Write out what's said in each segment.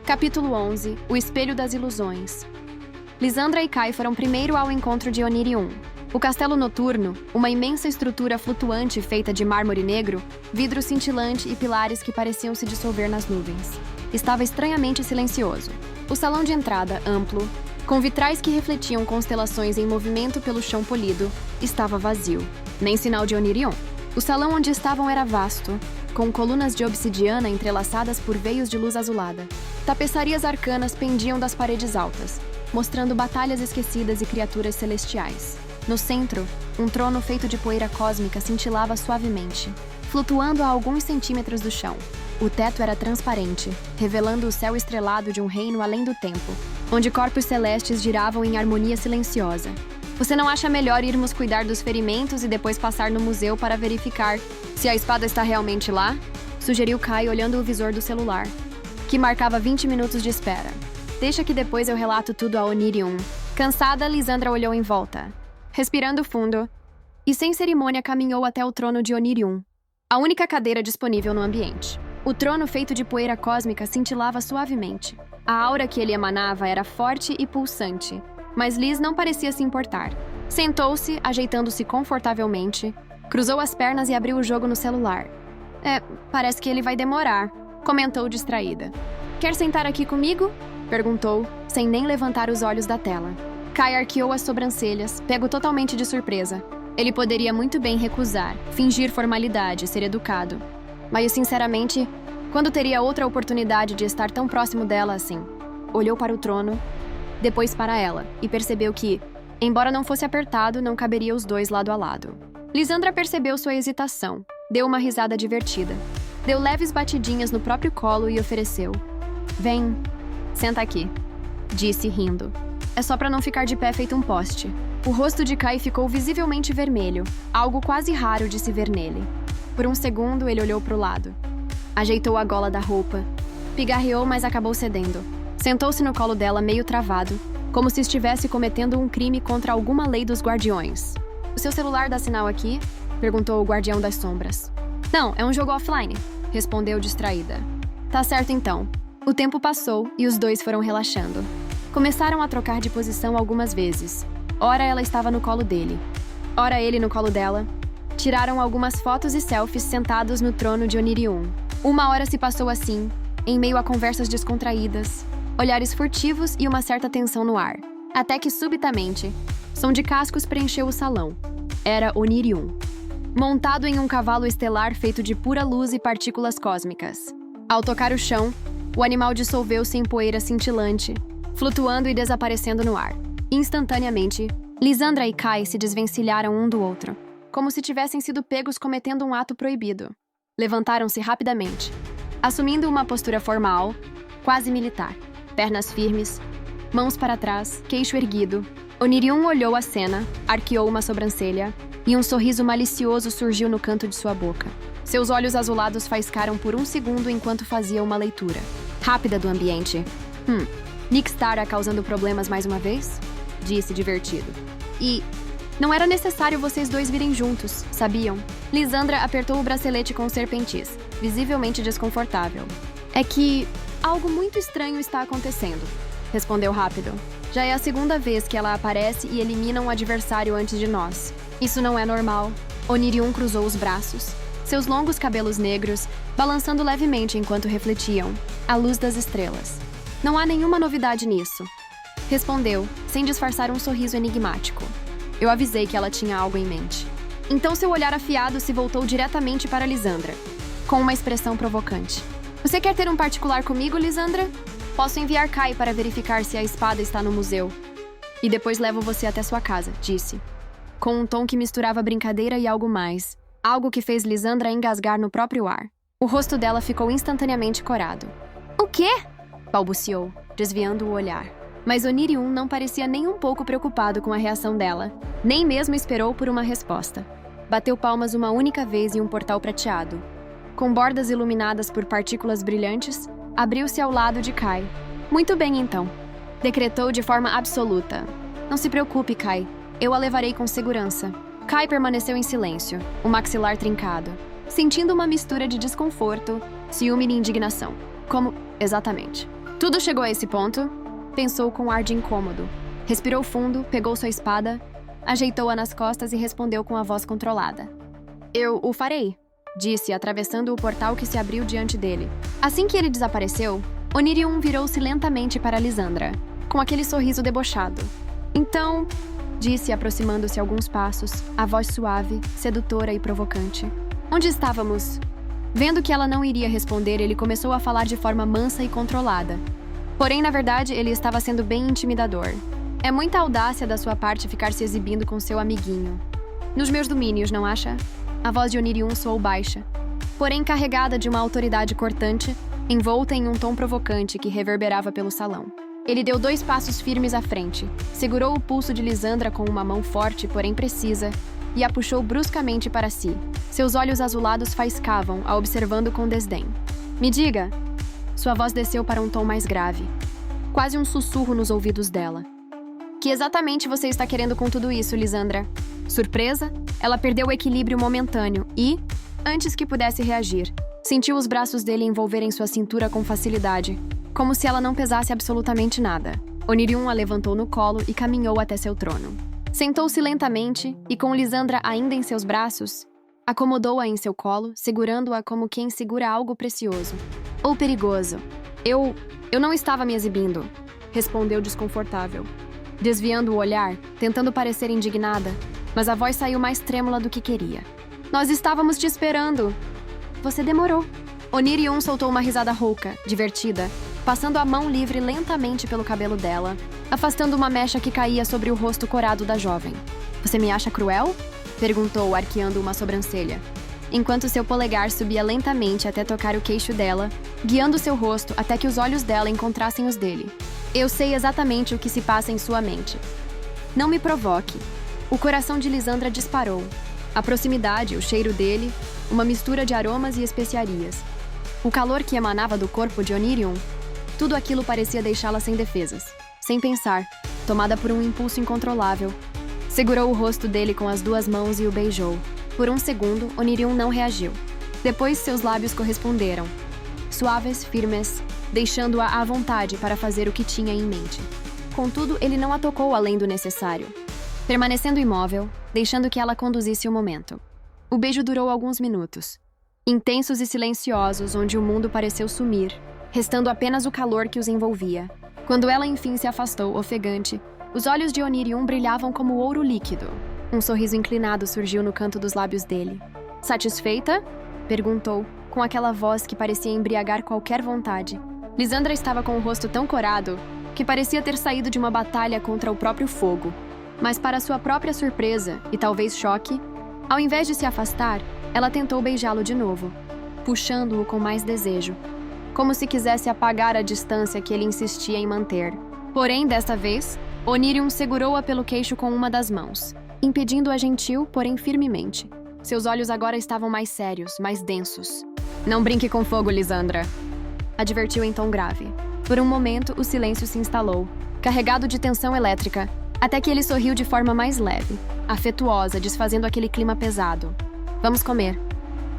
Capítulo 11. O Espelho das Ilusões. Lisandra e Kai foram primeiro ao encontro de Onirium. O castelo noturno, uma imensa estrutura flutuante feita de mármore negro, vidro cintilante e pilares que pareciam se dissolver nas nuvens. Estava estranhamente silencioso. O salão de entrada, amplo, com vitrais que refletiam constelações em movimento pelo chão polido, estava vazio. Nem sinal de Onirium. O salão onde estavam era vasto, com colunas de obsidiana entrelaçadas por veios de luz azulada. Tapeçarias arcanas pendiam das paredes altas, mostrando batalhas esquecidas e criaturas celestiais. No centro, um trono feito de poeira cósmica cintilava suavemente, flutuando a alguns centímetros do chão. O teto era transparente, revelando o céu estrelado de um reino além do tempo, onde corpos celestes giravam em harmonia silenciosa. Você não acha melhor irmos cuidar dos ferimentos e depois passar no museu para verificar se a espada está realmente lá? Sugeriu Kai olhando o visor do celular, que marcava 20 minutos de espera. Deixa que depois eu relato tudo a Onirium. Cansada, Lisandra olhou em volta, respirando fundo, e sem cerimônia caminhou até o trono de Onirium, a única cadeira disponível no ambiente. O trono feito de poeira cósmica cintilava suavemente. A aura que ele emanava era forte e pulsante, mas Liz não parecia se importar. Sentou-se, ajeitando-se confortavelmente, cruzou as pernas e abriu o jogo no celular. Parece que ele vai demorar, comentou distraída. Quer sentar aqui comigo? Perguntou, sem nem levantar os olhos da tela. Kai arqueou as sobrancelhas, pego totalmente de surpresa. Ele poderia muito bem recusar, fingir formalidade, ser educado. Mas, sinceramente, quando teria outra oportunidade de estar tão próximo dela assim? Olhou para o trono, depois para ela, e percebeu que, embora não fosse apertado, não caberia os dois lado a lado. Lisandra percebeu sua hesitação, deu uma risada divertida. Deu leves batidinhas no próprio colo e ofereceu. Vem, senta aqui, disse rindo. É só para não ficar de pé feito um poste. O rosto de Kai ficou visivelmente vermelho, algo quase raro de se ver nele. Por um segundo, ele olhou para o lado. Ajeitou a gola da roupa. Pigarreou, mas acabou cedendo. Sentou-se no colo dela meio travado, como se estivesse cometendo um crime contra alguma lei dos guardiões. O seu celular dá sinal aqui? Perguntou o guardião das sombras. Não, é um jogo offline, respondeu distraída. Tá certo então. O tempo passou e os dois foram relaxando. Começaram a trocar de posição algumas vezes. Ora ela estava no colo dele, ora ele no colo dela. Tiraram algumas fotos e selfies sentados no trono de Onirium. Uma hora se passou assim, em meio a conversas descontraídas, olhares furtivos e uma certa tensão no ar. Até que, subitamente, som de cascos preencheu o salão. Era Onirium, montado em um cavalo estelar feito de pura luz e partículas cósmicas. Ao tocar o chão, o animal dissolveu-se em poeira cintilante, flutuando e desaparecendo no ar. Instantaneamente, Lisandra e Kai se desvencilharam um do outro, como se tivessem sido pegos cometendo um ato proibido. Levantaram-se rapidamente, assumindo uma postura formal, quase militar. Pernas firmes, mãos para trás, queixo erguido. Onirium olhou a cena, arqueou uma sobrancelha, e um sorriso malicioso surgiu no canto de sua boca. Seus olhos azulados faiscaram por um segundo enquanto fazia uma leitura rápida do ambiente. Nick Stara causando problemas mais uma vez? Disse divertido. E não era necessário vocês dois virem juntos, sabiam? Lisandra apertou o bracelete com serpentis, visivelmente desconfortável. É que algo muito estranho está acontecendo, respondeu rápido. Já é a segunda vez que ela aparece e elimina um adversário antes de nós. Isso não é normal. Onirium cruzou os braços, seus longos cabelos negros balançando levemente enquanto refletiam a luz das estrelas. Não há nenhuma novidade nisso, respondeu, sem disfarçar um sorriso enigmático. Eu avisei que ela tinha algo em mente. Então seu olhar afiado se voltou diretamente para Lisandra, com uma expressão provocante. Você quer ter um particular comigo, Lisandra? Posso enviar Kai para verificar se a espada está no museu. E depois levo você até sua casa, disse, com um tom que misturava brincadeira e algo mais. Algo que fez Lisandra engasgar no próprio ar. O rosto dela ficou instantaneamente corado. O quê? Balbuciou, desviando o olhar. Mas Onirium não parecia nem um pouco preocupado com a reação dela. Nem mesmo esperou por uma resposta. Bateu palmas uma única vez em um portal prateado. Com bordas iluminadas por partículas brilhantes, abriu-se ao lado de Kai. Muito bem, então. Decretou de forma absoluta. Não se preocupe, Kai. Eu a levarei com segurança. Kai permaneceu em silêncio, o maxilar trincado, sentindo uma mistura de desconforto, ciúme e indignação. Como, exatamente? Tudo chegou a esse ponto? Pensou com ar de incômodo. Respirou fundo, pegou sua espada, ajeitou-a nas costas e respondeu com a voz controlada. Eu o farei, disse, atravessando o portal que se abriu diante dele. Assim que ele desapareceu, Onirium virou-se lentamente para Lisandra, com aquele sorriso debochado. Então, disse, aproximando-se alguns passos, a voz suave, sedutora e provocante. Onde estávamos? Vendo que ela não iria responder, ele começou a falar de forma mansa e controlada. Porém, na verdade, ele estava sendo bem intimidador. É muita audácia da sua parte ficar se exibindo com seu amiguinho. Nos meus domínios, não acha? A voz de Onirium soou baixa, porém carregada de uma autoridade cortante, envolta em um tom provocante que reverberava pelo salão. Ele deu 2 passos firmes à frente, segurou o pulso de Lisandra com uma mão forte, porém precisa, e a puxou bruscamente para si. Seus olhos azulados faiscavam, a observando com desdém. Me diga! Sua voz desceu para um tom mais grave, quase um sussurro nos ouvidos dela. Que exatamente você está querendo com tudo isso, Lisandra? Surpresa, ela perdeu o equilíbrio momentâneo e, antes que pudesse reagir, sentiu os braços dele envolverem sua cintura com facilidade, como se ela não pesasse absolutamente nada. Onirium a levantou no colo e caminhou até seu trono. Sentou-se lentamente e, com Lisandra ainda em seus braços, acomodou-a em seu colo, segurando-a como quem segura algo precioso. Ou perigoso. Eu não estava me exibindo, respondeu desconfortável, desviando o olhar, tentando parecer indignada, mas a voz saiu mais trêmula do que queria. Nós estávamos te esperando. Você demorou. Onirium soltou uma risada rouca, divertida, passando a mão livre lentamente pelo cabelo dela, afastando uma mecha que caía sobre o rosto corado da jovem. Você me acha cruel? Perguntou, arqueando uma sobrancelha, enquanto seu polegar subia lentamente até tocar o queixo dela, guiando seu rosto até que os olhos dela encontrassem os dele. Eu sei exatamente o que se passa em sua mente. Não me provoque. O coração de Lisandra disparou. A proximidade, o cheiro dele, uma mistura de aromas e especiarias. O calor que emanava do corpo de Onirium, tudo aquilo parecia deixá-la sem defesas. Sem pensar, tomada por um impulso incontrolável, segurou o rosto dele com as 2 mãos e o beijou. Por um segundo, Onirium não reagiu. Depois, seus lábios corresponderam, suaves, firmes, deixando-a à vontade para fazer o que tinha em mente. Contudo, ele não a tocou além do necessário, permanecendo imóvel, deixando que ela conduzisse o momento. O beijo durou alguns minutos, intensos e silenciosos, onde o mundo pareceu sumir, restando apenas o calor que os envolvia. Quando ela enfim se afastou, ofegante, os olhos de Onirium brilhavam como ouro líquido. Um sorriso inclinado surgiu no canto dos lábios dele. Satisfeita? Perguntou, com aquela voz que parecia embriagar qualquer vontade. Lisandra estava com o rosto tão corado que parecia ter saído de uma batalha contra o próprio fogo. Mas para sua própria surpresa e talvez choque, ao invés de se afastar, ela tentou beijá-lo de novo, puxando-o com mais desejo, como se quisesse apagar a distância que ele insistia em manter. Porém, desta vez, Onirium segurou-a pelo queixo com uma das mãos, impedindo-a gentil, porém firmemente. Seus olhos agora estavam mais sérios, mais densos. Não brinque com fogo, Lisandra, advertiu em tom grave. Por um momento, o silêncio se instalou, carregado de tensão elétrica, até que ele sorriu de forma mais leve, afetuosa, desfazendo aquele clima pesado. Vamos comer,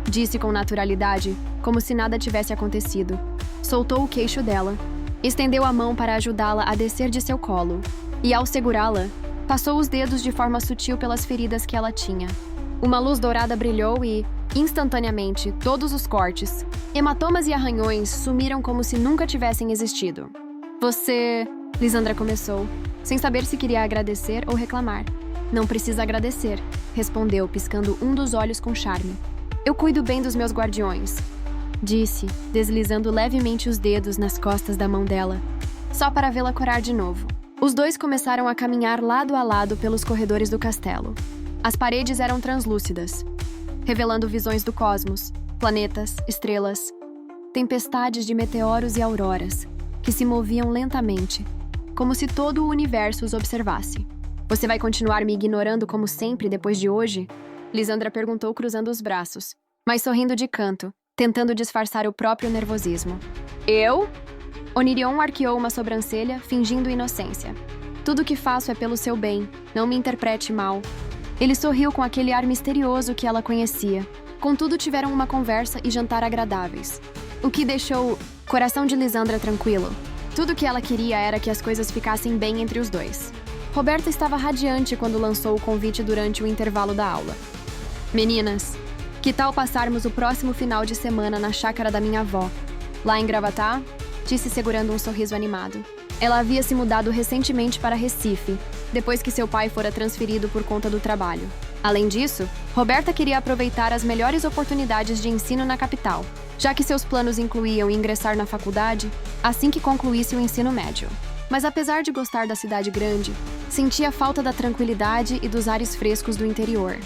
disse com naturalidade, como se nada tivesse acontecido. Soltou o queixo dela, estendeu a mão para ajudá-la a descer de seu colo, e ao segurá-la, passou os dedos de forma sutil pelas feridas que ela tinha. Uma luz dourada brilhou e, instantaneamente, todos os cortes, hematomas e arranhões sumiram como se nunca tivessem existido. Você... Lisandra começou, sem saber se queria agradecer ou reclamar. Não precisa agradecer, respondeu, piscando um dos olhos com charme. Eu cuido bem dos meus guardiões, disse, deslizando levemente os dedos nas costas da mão dela, só para vê-la corar de novo. Os dois começaram a caminhar lado a lado pelos corredores do castelo. As paredes eram translúcidas, revelando visões do cosmos, planetas, estrelas, tempestades de meteoros e auroras, que se moviam lentamente, como se todo o universo os observasse. Você vai continuar me ignorando como sempre depois de hoje? Lisandra perguntou cruzando os braços, mas sorrindo de canto, tentando disfarçar o próprio nervosismo. Eu? Onirium arqueou uma sobrancelha, fingindo inocência. Tudo o que faço é pelo seu bem, não me interprete mal. Ele sorriu com aquele ar misterioso que ela conhecia. Contudo, tiveram uma conversa e jantar agradáveis, o que deixou o coração de Lisandra tranquilo. Tudo que ela queria era que as coisas ficassem bem entre os dois. Roberta estava radiante quando lançou o convite durante o intervalo da aula. Meninas, que tal passarmos o próximo final de semana na chácara da minha avó, lá em Gravatá? Disse segurando um sorriso animado. Ela havia se mudado recentemente para Recife, depois que seu pai fora transferido por conta do trabalho. Além disso, Roberta queria aproveitar as melhores oportunidades de ensino na capital, já que seus planos incluíam ingressar na faculdade assim que concluísse o ensino médio. Mas apesar de gostar da cidade grande, sentia falta da tranquilidade e dos ares frescos do interior.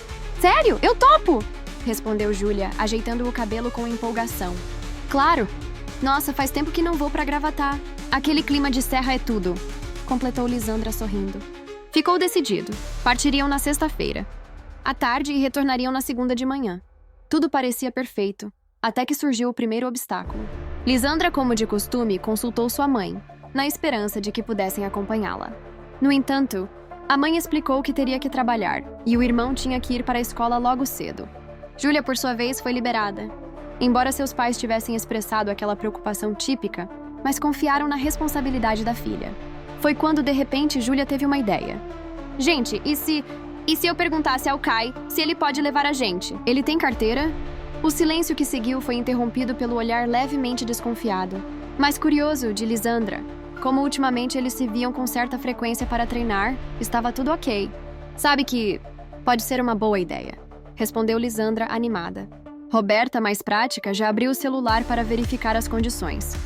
Sério? Eu topo! Respondeu Júlia, ajeitando o cabelo com empolgação. Claro! Nossa, faz tempo que não vou pra Gravatá. Aquele clima de serra é tudo, completou Lisandra sorrindo. Ficou decidido. Partiriam na sexta-feira, à tarde, e retornariam na segunda de manhã. Tudo parecia perfeito, até que surgiu o primeiro obstáculo. Lisandra, como de costume, consultou sua mãe, na esperança de que pudessem acompanhá-la. No entanto, a mãe explicou que teria que trabalhar e o irmão tinha que ir para a escola logo cedo. Júlia, por sua vez, foi liberada. Embora seus pais tivessem expressado aquela preocupação típica, mas confiaram na responsabilidade da filha. Foi quando, de repente, Júlia teve uma ideia. Gente, e se eu perguntasse ao Kai se ele pode levar a gente? Ele tem carteira? O silêncio que seguiu foi interrompido pelo olhar levemente desconfiado, mas curioso, de Lisandra. Como ultimamente eles se viam com certa frequência para treinar, estava tudo ok. Sabe que pode ser uma boa ideia, respondeu Lisandra animada. Roberta, mais prática, já abriu o celular para verificar as condições.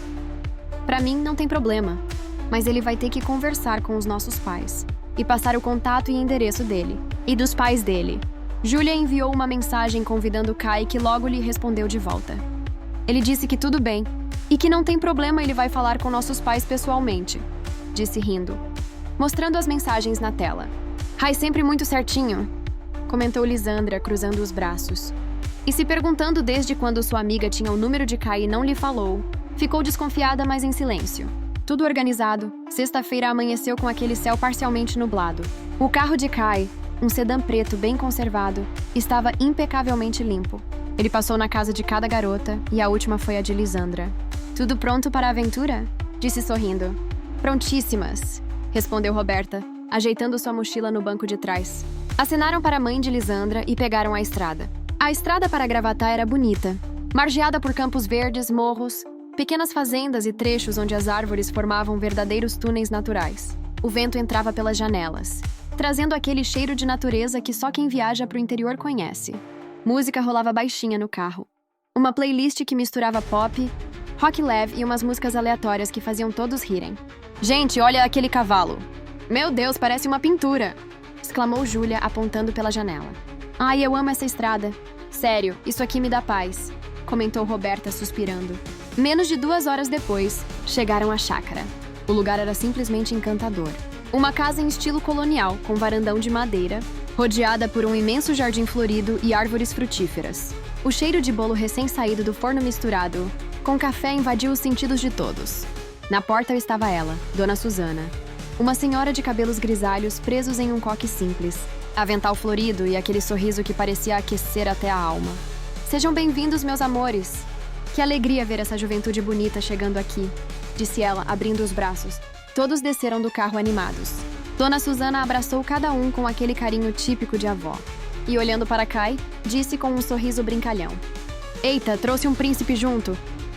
Para mim, não tem problema, mas ele vai ter que conversar com os nossos pais e passar o contato e endereço dele e dos pais dele. Júlia enviou uma mensagem convidando Kai, que logo lhe respondeu de volta. Ele disse que tudo bem e que não tem problema, ele vai falar com nossos pais pessoalmente, disse rindo, mostrando as mensagens na tela. Ai, sempre muito certinho, comentou Lisandra, cruzando os braços. E se perguntando desde quando sua amiga tinha o número de Kai e não lhe falou, ficou desconfiada, mas em silêncio. Tudo organizado, sexta-feira amanheceu com aquele céu parcialmente nublado. O carro de Kai, um sedã preto bem conservado, estava impecavelmente limpo. Ele passou na casa de cada garota e a última foi a de Lisandra. Tudo pronto para a aventura? Disse sorrindo. Prontíssimas, respondeu Roberta, ajeitando sua mochila no banco de trás. Acenaram para a mãe de Lisandra e pegaram a estrada. A estrada para Gravatá era bonita, margeada por campos verdes, morros, pequenas fazendas e trechos onde as árvores formavam verdadeiros túneis naturais. O vento entrava pelas janelas, trazendo aquele cheiro de natureza que só quem viaja para o interior conhece. Música rolava baixinha no carro. Uma playlist que misturava pop, rock leve e umas músicas aleatórias que faziam todos rirem. Gente, olha aquele cavalo! Meu Deus, parece uma pintura! Exclamou Júlia, apontando pela janela. Ai, eu amo essa estrada. Sério, isso aqui me dá paz, comentou Roberta, suspirando. Menos de 2 horas depois, chegaram à chácara. O lugar era simplesmente encantador. Uma casa em estilo colonial, com varandão de madeira, rodeada por um imenso jardim florido e árvores frutíferas. O cheiro de bolo recém-saído do forno misturado com café invadiu os sentidos de todos. Na porta estava ela, Dona Susana. Uma senhora de cabelos grisalhos presos em um coque simples, avental florido e aquele sorriso que parecia aquecer até a alma. Sejam bem-vindos, meus amores! Que alegria ver essa juventude bonita chegando aqui, disse ela, abrindo os braços. Todos desceram do carro animados. Dona Susana abraçou cada um com aquele carinho típico de avó. E olhando para Kai, disse com um sorriso brincalhão. Eita, trouxe um príncipe junto.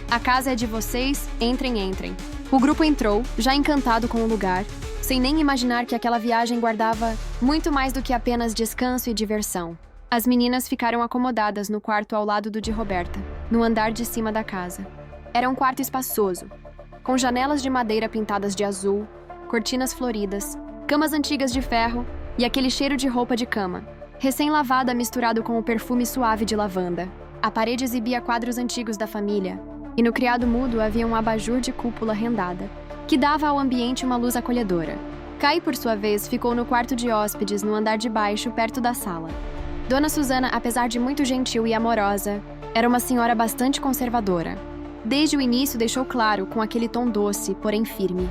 A casa é de vocês, entrem, entrem. O grupo entrou, já encantado com o lugar, sem nem imaginar que aquela viagem guardava muito mais do que apenas descanso e diversão. As meninas ficaram acomodadas no quarto ao lado do de Roberta, no andar de cima da casa. Era um quarto espaçoso, com janelas de madeira pintadas de azul, cortinas floridas, camas antigas de ferro e aquele cheiro de roupa de cama, recém-lavada misturado com o perfume suave de lavanda. A parede exibia quadros antigos da família, e no criado mudo havia um abajur de cúpula rendada, que dava ao ambiente uma luz acolhedora. Kai, por sua vez, ficou no quarto de hóspedes no andar de baixo, perto da sala. Dona Susana, apesar de muito gentil e amorosa, era uma senhora bastante conservadora. Desde o início deixou claro, com aquele tom doce, porém firme.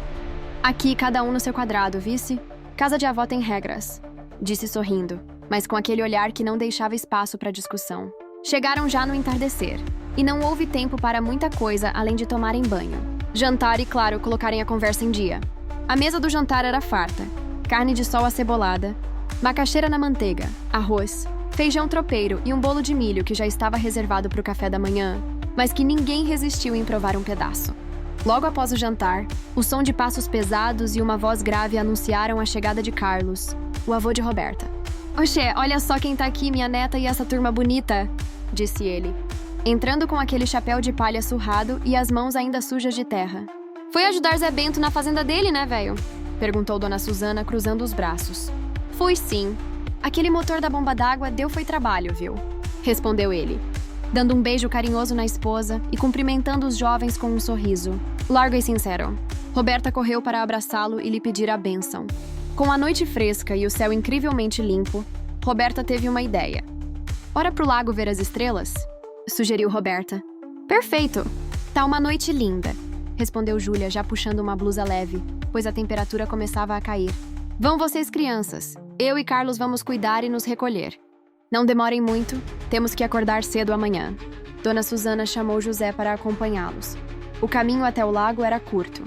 Aqui, cada um no seu quadrado, vice? Casa de avó tem regras, disse sorrindo, mas com aquele olhar que não deixava espaço para discussão. Chegaram já no entardecer, e não houve tempo para muita coisa além de tomarem banho. jantar e, claro, colocarem a conversa em dia. A mesa do jantar era farta. Carne de sol acebolada, macaxeira na manteiga, arroz, feijão tropeiro e um bolo de milho que já estava reservado para o café da manhã, mas que ninguém resistiu em provar um pedaço. Logo após o jantar, o som de passos pesados e uma voz grave anunciaram a chegada de Carlos, o avô de Roberta. "Oxê, olha só quem tá aqui, minha neta e essa turma bonita", disse ele, entrando com aquele chapéu de palha surrado e as mãos ainda sujas de terra. "Foi ajudar Zé Bento na fazenda dele, né, velho?" perguntou Dona Susana, cruzando os braços. "Fui sim. Aquele motor da bomba d'água foi trabalho, viu?" respondeu ele, dando um beijo carinhoso na esposa e cumprimentando os jovens com um sorriso. Largo e sincero. Roberta correu para abraçá-lo e lhe pedir a bênção. Com a noite fresca e o céu incrivelmente limpo, Roberta teve uma ideia. "Bora pro lago ver as estrelas?" sugeriu Roberta. "Perfeito! Tá uma noite linda", respondeu Júlia, já puxando uma blusa leve, pois a temperatura começava a cair. "Vão vocês, crianças. Eu e Carlos vamos cuidar e nos recolher. Não demorem muito, temos que acordar cedo amanhã." Dona Susana chamou José para acompanhá-los. O caminho até o lago era curto.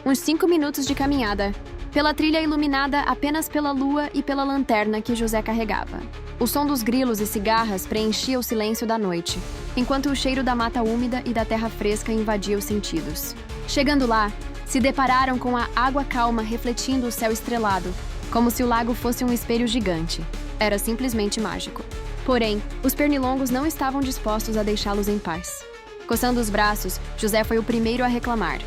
Uns 5 minutos de caminhada, pela trilha iluminada apenas pela lua e pela lanterna que José carregava. O som dos grilos e cigarras preenchia o silêncio da noite, enquanto o cheiro da mata úmida e da terra fresca invadia os sentidos. Chegando lá, se depararam com a água calma refletindo o céu estrelado, como se o lago fosse um espelho gigante. Era simplesmente mágico. Porém, os pernilongos não estavam dispostos a deixá-los em paz. Coçando os braços, José foi o primeiro a reclamar.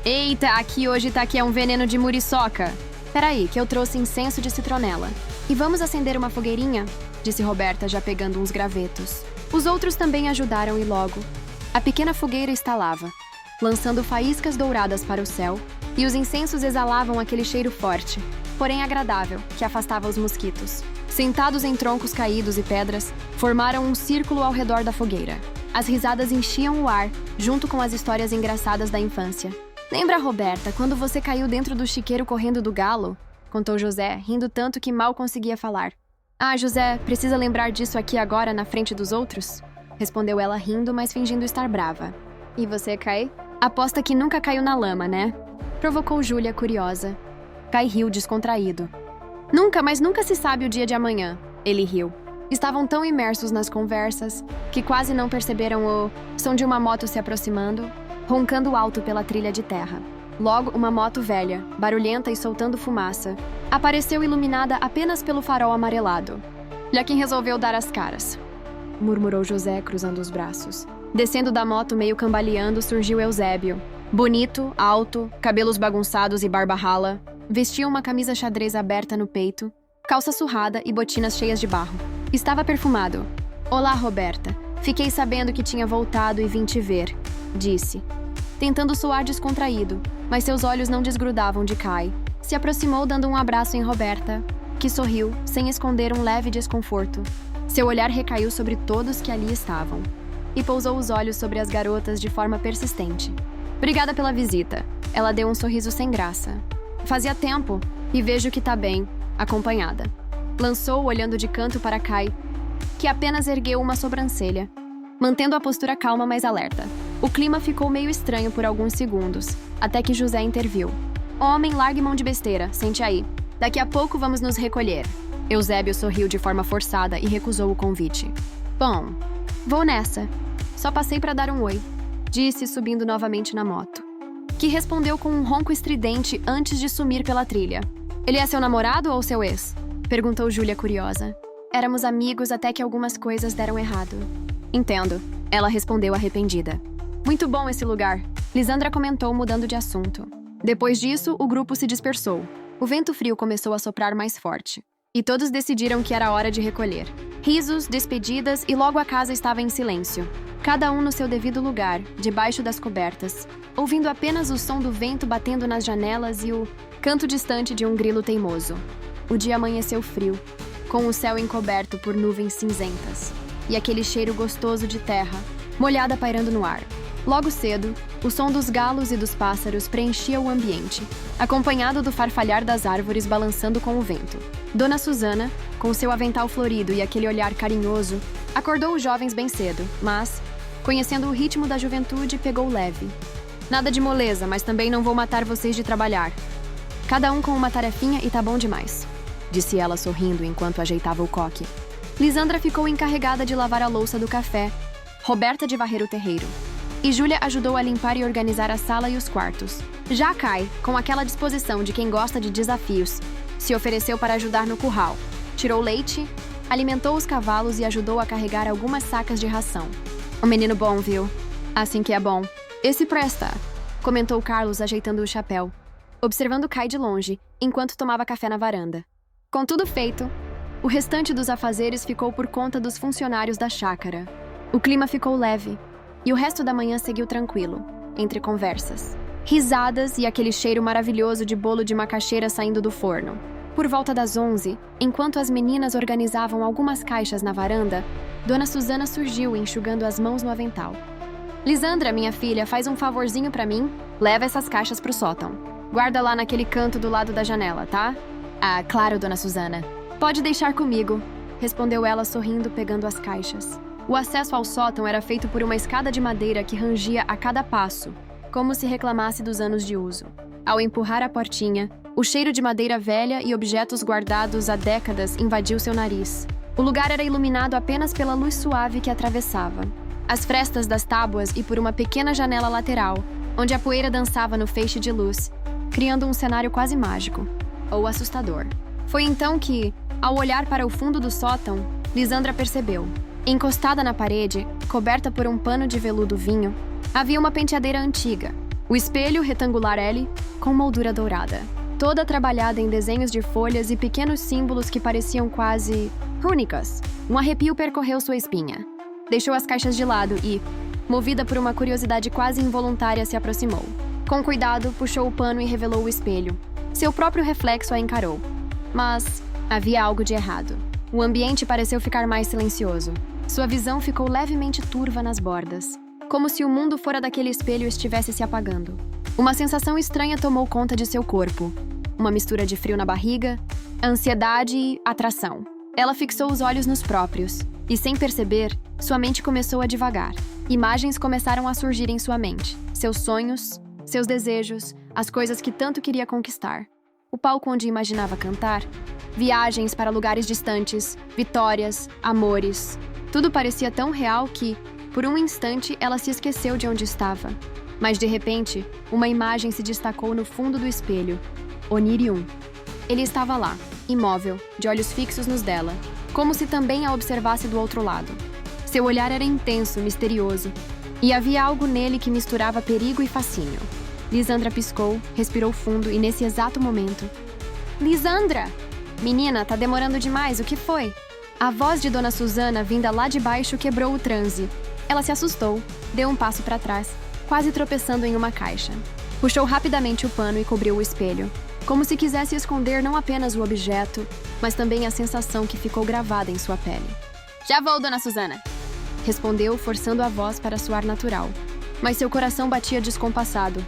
"Eita, aqui hoje tá que é um veneno de muriçoca. Peraí, que eu trouxe incenso de citronela. E vamos acender uma fogueirinha?" disse Roberta, já pegando uns gravetos. Os outros também ajudaram e logo a pequena fogueira estalava, lançando faíscas douradas para o céu, e os incensos exalavam aquele cheiro forte, porém agradável, que afastava os mosquitos. Sentados em troncos caídos e pedras, formaram um círculo ao redor da fogueira. As risadas enchiam o ar, junto com as histórias engraçadas da infância. "Lembra, Roberta, quando você caiu dentro do chiqueiro correndo do galo?" contou José, rindo tanto que mal conseguia falar. "Ah, José, precisa lembrar disso aqui agora na frente dos outros?" respondeu ela rindo, mas fingindo estar brava. "E você, Kai? Aposta que nunca caiu na lama, né?" provocou Júlia, curiosa. Kai riu descontraído. "Nunca, mas nunca se sabe o dia de amanhã." Ele riu. Estavam tão imersos nas conversas que quase não perceberam o som de uma moto se aproximando, roncando alto pela trilha de terra. Logo, uma moto velha, barulhenta e soltando fumaça, apareceu iluminada apenas pelo farol amarelado. "Olha quem resolveu dar as caras", murmurou José, cruzando os braços. Descendo da moto meio cambaleando, surgiu Eusébio. Bonito, alto, cabelos bagunçados e barba rala. Vestia uma camisa xadrez aberta no peito, calça surrada e botinas cheias de barro. Estava perfumado. "Olá, Roberta. Fiquei sabendo que tinha voltado e vim te ver", disse, tentando soar descontraído, mas seus olhos não desgrudavam de Kai. Se aproximou dando um abraço em Roberta, que sorriu, sem esconder um leve desconforto. Seu olhar recaiu sobre todos que ali estavam, e pousou os olhos sobre as garotas de forma persistente. "Obrigada pela visita." Ela deu um sorriso sem graça. "Fazia tempo, e vejo que tá bem, acompanhada." Lançou, olhando de canto para Kai, que apenas ergueu uma sobrancelha, mantendo a postura calma, mas alerta. O clima ficou meio estranho por alguns segundos, até que José interviu. "Homem, largue mão de besteira, sente aí. Daqui a pouco vamos nos recolher." Eusébio sorriu de forma forçada e recusou o convite. "Bom, vou nessa. Só passei para dar um oi", disse, subindo novamente na moto, que respondeu com um ronco estridente antes de sumir pela trilha. "Ele é seu namorado ou seu ex?" perguntou Júlia, curiosa. "Éramos amigos até que algumas coisas deram errado." "Entendo", ela respondeu arrependida. "Muito bom esse lugar", Lisandra comentou, mudando de assunto. Depois disso, o grupo se dispersou. O vento frio começou a soprar mais forte, e todos decidiram que era hora de recolher. Risos, despedidas e logo a casa estava em silêncio. Cada um no seu devido lugar, debaixo das cobertas, ouvindo apenas o som do vento batendo nas janelas e o canto distante de um grilo teimoso. O dia amanheceu frio, com o céu encoberto por nuvens cinzentas, e aquele cheiro gostoso de terra, molhada pairando no ar. Logo cedo, o som dos galos e dos pássaros preenchia o ambiente, acompanhado do farfalhar das árvores balançando com o vento. Dona Susana, com seu avental florido e aquele olhar carinhoso, acordou os jovens bem cedo, mas, conhecendo o ritmo da juventude, pegou leve. Nada de moleza, mas também não vou matar vocês de trabalhar. Cada um com uma tarefinha e tá bom demais, disse ela sorrindo enquanto ajeitava o coque. Lisandra ficou encarregada de lavar a louça do café, Roberta de varrer o terreiro. E Júlia ajudou a limpar e organizar a sala e os quartos. Já Kai, com aquela disposição de quem gosta de desafios, se ofereceu para ajudar no curral. Tirou leite, alimentou os cavalos e ajudou a carregar algumas sacas de ração. Um menino bom, viu? Assim que é bom. Esse presta, comentou Carlos ajeitando o chapéu, observando Kai de longe, enquanto tomava café na varanda. Com tudo feito, o restante dos afazeres ficou por conta dos funcionários da chácara. O clima ficou leve, e o resto da manhã seguiu tranquilo, entre conversas, risadas e aquele cheiro maravilhoso de bolo de macaxeira saindo do forno. Por volta das 11, enquanto as meninas organizavam algumas caixas na varanda, Dona Susana surgiu enxugando as mãos no avental. Lisandra, minha filha, faz um favorzinho pra mim? Leva essas caixas pro sótão. Guarda lá naquele canto do lado da janela, tá? Ah, claro, Dona Susana. Pode deixar comigo, respondeu ela sorrindo, pegando as caixas. O acesso ao sótão era feito por uma escada de madeira que rangia a cada passo, como se reclamasse dos anos de uso. Ao empurrar a portinha, o cheiro de madeira velha e objetos guardados há décadas invadiu seu nariz. O lugar era iluminado apenas pela luz suave que atravessava as frestas das tábuas e por uma pequena janela lateral, onde a poeira dançava no feixe de luz, criando um cenário quase mágico, ou assustador. Foi então que, ao olhar para o fundo do sótão, Lisandra percebeu. Encostada na parede, coberta por um pano de veludo vinho, havia uma penteadeira antiga, o espelho retangular L, com moldura dourada, toda trabalhada em desenhos de folhas e pequenos símbolos que pareciam quase rúnicas. Um arrepio percorreu sua espinha. Deixou as caixas de lado e, movida por uma curiosidade quase involuntária, se aproximou. Com cuidado, puxou o pano e revelou o espelho. Seu próprio reflexo a encarou. Mas havia algo de errado. O ambiente pareceu ficar mais silencioso. Sua visão ficou levemente turva nas bordas, como se o mundo fora daquele espelho estivesse se apagando. Uma sensação estranha tomou conta de seu corpo. Uma mistura de frio na barriga, ansiedade e atração. Ela fixou os olhos nos próprios, e sem perceber, sua mente começou a divagar. Imagens começaram a surgir em sua mente. Seus sonhos, seus desejos, as coisas que tanto queria conquistar. O palco onde imaginava cantar, viagens para lugares distantes, vitórias, amores. Tudo parecia tão real que, por um instante, ela se esqueceu de onde estava. Mas, de repente, uma imagem se destacou no fundo do espelho. Onirium. Ele estava lá, imóvel, de olhos fixos nos dela, como se também a observasse do outro lado. Seu olhar era intenso, misterioso, e havia algo nele que misturava perigo e fascínio. Lisandra piscou, respirou fundo e, nesse exato momento... Lisandra! Menina, tá demorando demais, o que foi? A voz de Dona Susana, vinda lá de baixo, quebrou o transe. Ela se assustou, deu um passo para trás, quase tropeçando em uma caixa. Puxou rapidamente o pano e cobriu o espelho, como se quisesse esconder não apenas o objeto, mas também a sensação que ficou gravada em sua pele. Já vou, Dona Susana! Respondeu, forçando a voz para soar natural. Mas seu coração batia descompassado,